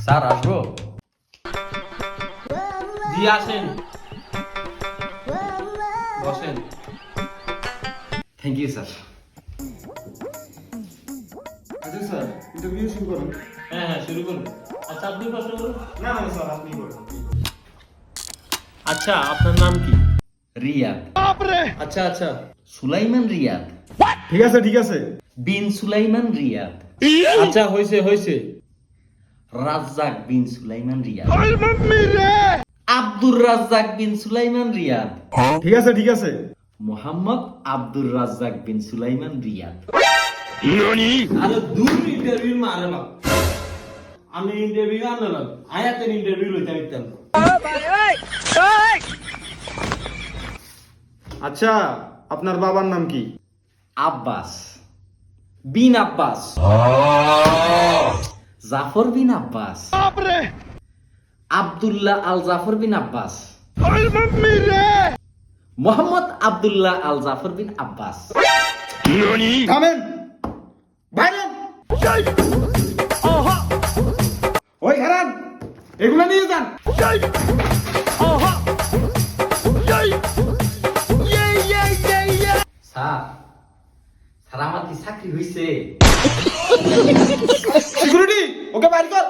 Sir আসবো? জি আসেন, বসেন। Thank you sir. আচ্ছা স্যার, ইন্টারভিউ শুরু করুন। হ্যাঁ হ্যাঁ শুরু করুন। আচ্ছা আপনি প্রশ্ন করুন। না না স্যার, আপনি করুন। আচ্ছা আপনার নাম কি? রিয়াদ। আচ্ছা আচ্ছা। সুলাইমান রিয়াদ। ঠিক আছে ঠিক আছে। বিন সুলাইমান রিয়াদ। আচ্ছা হয়েছে হয়েছে। রাজ্জাক বিন সুলাইমান রিয়াদ। আব্দুর রাজ্জাক বিন সুলাইমান রিয়াদ। ঠিক আছে ঠিক আছে। মোহাম্মদ আব্দুর রাজ্জাক বিন সুলাইমান রিয়াদ। আরে দূর ইন্টারভিউ মারে না। আমি ইন্টারভিউ আনলাম, আয়াতের ইন্টারভিউ লইতে পারতাম। আচ্ছা, আপনার বাবার নাম কি? আব্বাস বিন আব্বাস। জাফর বিন আব্বাস। আব্দুল্লাহ আল জাফর বিন আব্বাস। মোহাম্মদ আব্দুল্লাহ আল জাফর বিন আব্বাস। থামেন, বাইরেন। ওই খারান, এগুলো নিয়ে যান। স্যার, স্যার আমার কি চাকরি হয়েছে? সিকিউরিটি, ওকে বাইর কর।